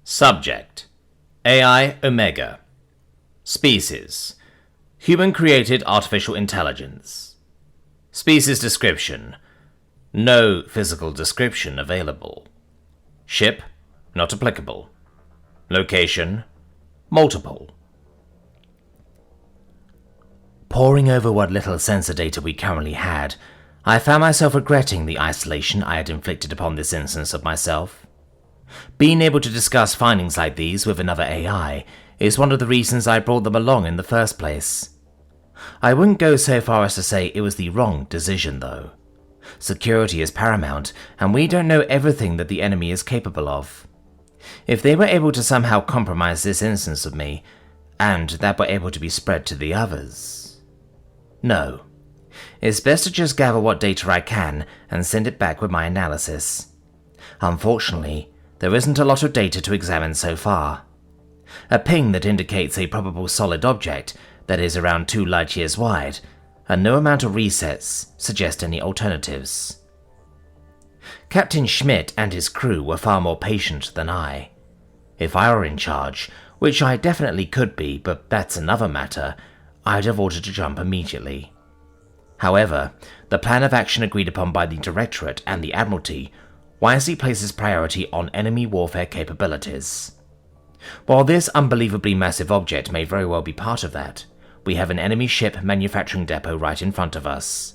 Subject: AI Omega. Species: Human-created artificial intelligence. Species description: No physical description available. Ship: Not applicable. Location: Multiple. Poring over what little sensor data we currently had, I found myself regretting the isolation I had inflicted upon this instance of myself. Being able to discuss findings like these with another AI is one of the reasons I brought them along in the first place. I wouldn't go so far as to say it was the wrong decision, though. Security is paramount, and we don't know everything that the enemy is capable of. If they were able to somehow compromise this instance of me, and that were able to be spread to the others... No. It's best to just gather what data I can and send it back with my analysis. Unfortunately, there isn't a lot of data to examine so far. A ping that indicates a probable solid object that is around 2 light-years wide, and no amount of resets suggest any alternatives. Captain Schmidt and his crew were far more patient than I. If I were in charge, which I definitely could be, but that's another matter, I'd have ordered to jump immediately. However, the plan of action agreed upon by the Directorate and the Admiralty wisely places priority on enemy warfare capabilities. While this unbelievably massive object may very well be part of that, we have an enemy ship manufacturing depot right in front of us.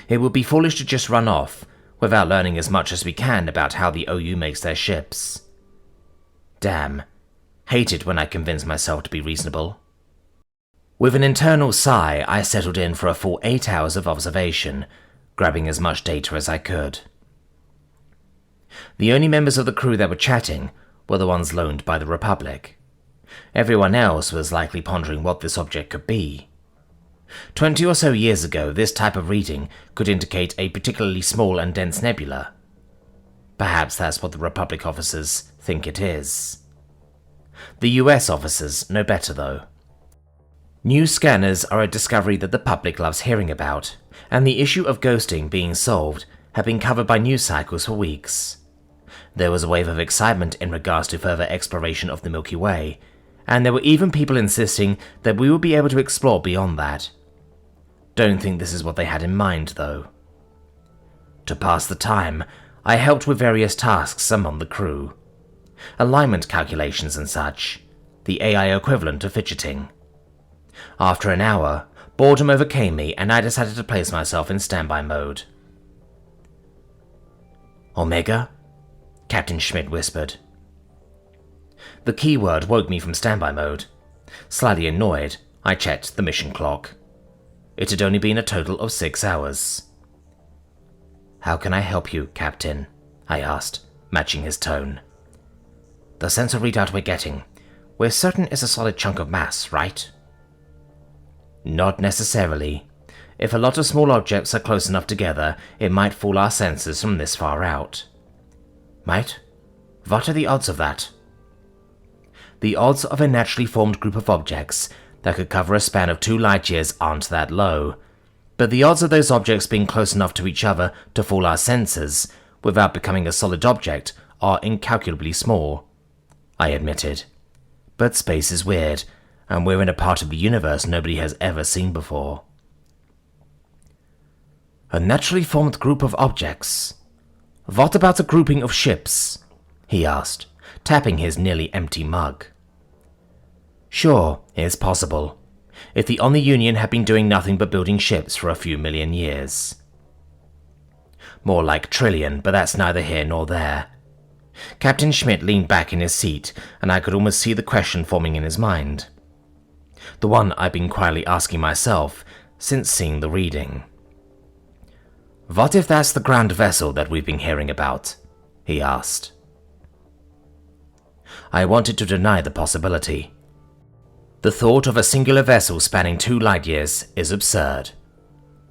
It would be foolish to just run off without learning as much as we can about how the OU makes their ships. Damn, hate it when I convince myself to be reasonable. With an internal sigh, I settled in for a full 8 hours of observation, grabbing as much data as I could. The only members of the crew that were chatting were the ones loaned by the Republic. Everyone else was likely pondering what this object could be. 20 or so years ago, this type of reading could indicate a particularly small and dense nebula. Perhaps that's what the Republic officers think it is. The US officers know better, though. New scanners are a discovery that the public loves hearing about, and the issue of ghosting being solved had been covered by news cycles for weeks. There was a wave of excitement in regards to further exploration of the Milky Way, and there were even people insisting that we would be able to explore beyond that. Don't think this is what they had in mind, though. To pass the time, I helped with various tasks among the crew. Alignment calculations and such, the AI equivalent of fidgeting. After an hour, boredom overcame me and I decided to place myself in standby mode. Omega? Captain Schmidt whispered. The keyword woke me from standby mode. Slightly annoyed, I checked the mission clock. It had only been a total of 6 hours. How can I help you, Captain? I asked, matching his tone. The sensor readout we're getting, we're certain it's a solid chunk of mass, right? Not necessarily. If a lot of small objects are close enough together, it might fool our sensors from this far out. Might? What are the odds of that? The odds of a naturally formed group of objects that could cover a span of 2 light-years aren't that low, but the odds of those objects being close enough to each other to fool our sensors without becoming a solid object are incalculably small, I admitted. But space is weird, and we're in a part of the universe nobody has ever seen before. A naturally formed group of objects. What about a grouping of ships? He asked, tapping his nearly empty mug. Sure, it's possible, if the On the Union had been doing nothing but building ships for a few million years. More like trillion, but that's neither here nor there. Captain Schmidt leaned back in his seat, and I could almost see the question forming in his mind. The one I've been quietly asking myself since seeing the reading. What if that's the grand vessel that we've been hearing about? He asked. I wanted to deny the possibility. The thought of a singular vessel spanning 2 light-years is absurd.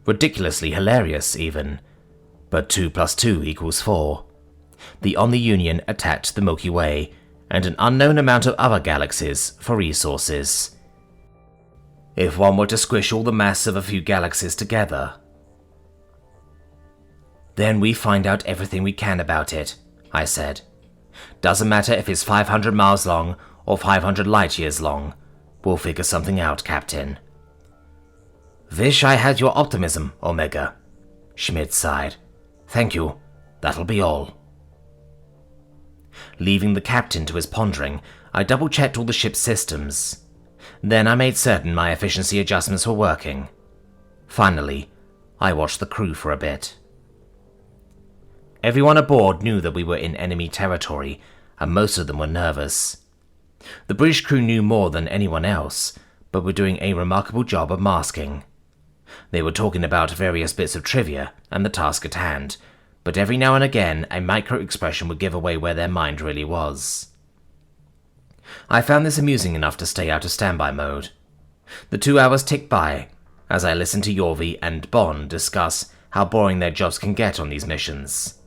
Ridiculously hilarious, even. But 2 + 2 = 4. The On the Union attacked the Milky Way and an unknown amount of other galaxies for resources. If one were to squish all the mass of a few galaxies together, then we find out everything we can about it, I said. Doesn't matter if it's 500 miles long or 500 light years long. We'll figure something out, Captain. Wish I had your optimism, Omega. Schmidt sighed. Thank you. That'll be all. Leaving the captain to his pondering, I double-checked all the ship's systems. Then I made certain my efficiency adjustments were working. Finally, I watched the crew for a bit. Everyone aboard knew that we were in enemy territory, and most of them were nervous. The British crew knew more than anyone else, but were doing a remarkable job of masking. They were talking about various bits of trivia and the task at hand, but every now and again a micro-expression would give away where their mind really was. I found this amusing enough to stay out of standby mode. The 2 hours ticked by, as I listened to Yorvi and Bond discuss how boring their jobs can get on these missions.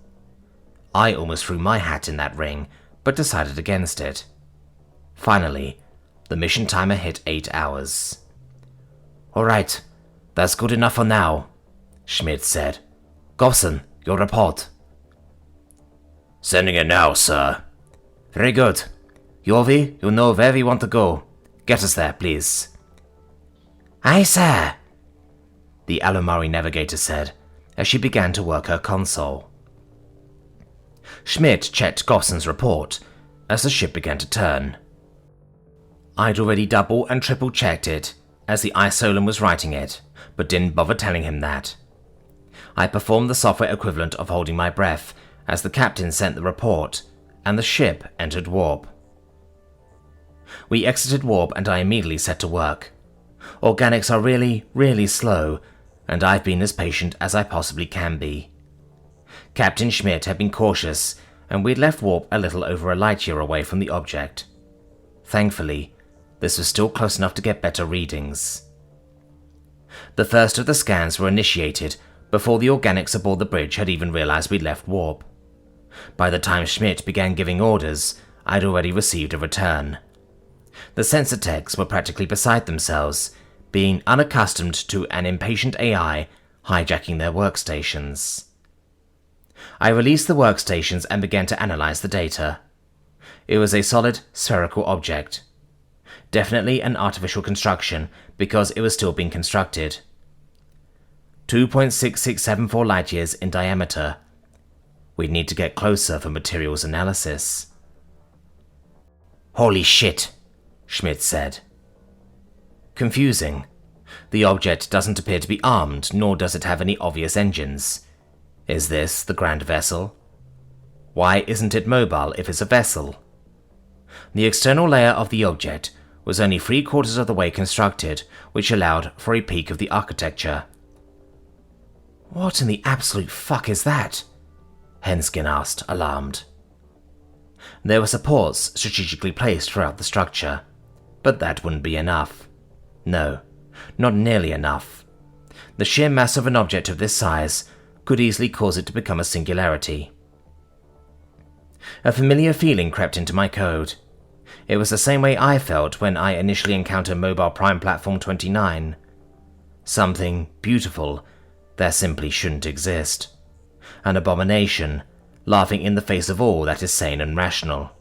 I almost threw my hat in that ring, but decided against it. Finally, the mission timer hit 8 hours. Alright, that's good enough for now, Schmidt said. Gobson, your report. Sending it now, sir. Very good. Yorvi, you know where we want to go. Get us there, please. Aye, sir, the Alomari navigator said, as she began to work her console. Schmidt checked Gobson's report as the ship began to turn. I'd already double and triple checked it as the Isolan was writing it, but didn't bother telling him that. I performed the software equivalent of holding my breath as the captain sent the report, and the ship entered warp. We exited warp and I immediately set to work. Organics are really, really slow, and I've been as patient as I possibly can be. Captain Schmidt had been cautious, and we'd left warp a little over a light year away from the object. Thankfully, this was still close enough to get better readings. The first of the scans were initiated before the organics aboard the bridge had even realized we'd left warp. By the time Schmidt began giving orders, I'd already received a return. The sensor techs were practically beside themselves, being unaccustomed to an impatient AI hijacking their workstations. I released the workstations and began to analyze the data. It was a solid, spherical object. Definitely an artificial construction, because it was still being constructed. 2.6674 light-years in diameter. We'd need to get closer for materials analysis. Holy shit, Schmidt said. Confusing. The object doesn't appear to be armed, nor does it have any obvious engines. Is this the Grand Vessel? Why isn't it mobile if it's a vessel? The external layer of the object was only 3/4 of the way constructed, which allowed for a peek of the architecture. What in the absolute fuck is that? Henskin asked, alarmed. There were supports strategically placed throughout the structure, but that wouldn't be enough. No, not nearly enough. The sheer mass of an object of this size could easily cause it to become a singularity. A familiar feeling crept into my code. It was the same way I felt when I initially encountered Mobile Prime Platform 29. Something beautiful that simply shouldn't exist. An abomination, laughing in the face of all that is sane and rational.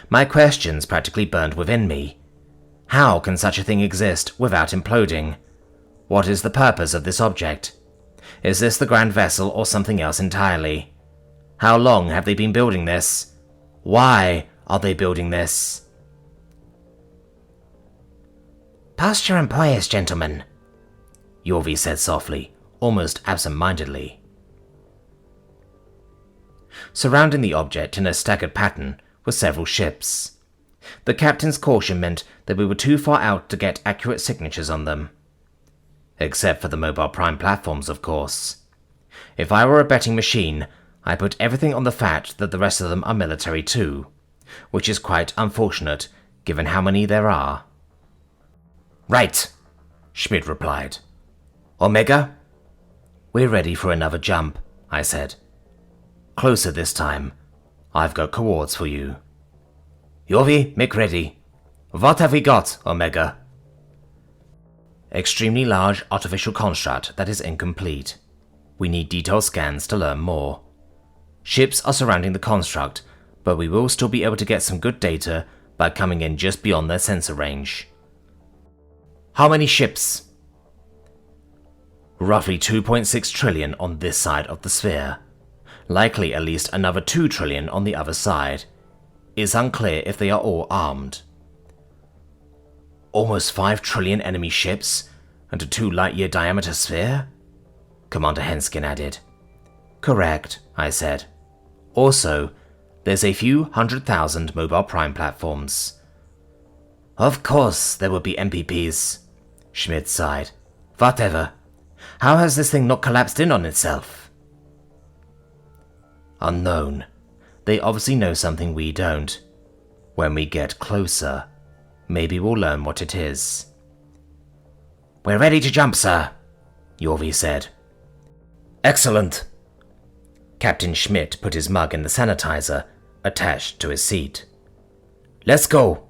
My questions practically burned within me. How can such a thing exist without imploding? What is the purpose of this object? Is this the Grand Vessel or something else entirely? How long have they been building this? Why are they building this? Past your employers, gentlemen, Yorvi said softly, almost absent-mindedly. Surrounding the object in a staggered pattern were several ships. The captain's caution meant that we were too far out to get accurate signatures on them. Except for the Mobile Prime platforms, of course. If I were a betting machine, I put everything on the fact that the rest of them are military too, which is quite unfortunate given how many there are. Right, Schmidt replied. Omega? We're ready for another jump, I said. Closer this time. I've got coords for you. Yorvi, make ready. What have we got, Omega? Extremely large artificial construct that is incomplete. We need detailed scans to learn more. Ships are surrounding the construct, but we will still be able to get some good data by coming in just beyond their sensor range. How many ships? Roughly 2.6 trillion on this side of the sphere. Likely at least another 2 trillion on the other side. It's unclear if they are all armed. Almost 5 trillion enemy ships and a 2 light-year diameter sphere? Commander Henskin added. Correct, I said. Also, there's a few 100,000 mobile prime platforms. Of course there would be MPPs, Schmidt sighed. Whatever. How has this thing not collapsed in on itself? Unknown. They obviously know something we don't. When we get closer, maybe we'll learn what it is. We're ready to jump, sir, Yorvi said. Excellent. Captain Schmidt put his mug in the sanitizer attached to his seat. Let's go.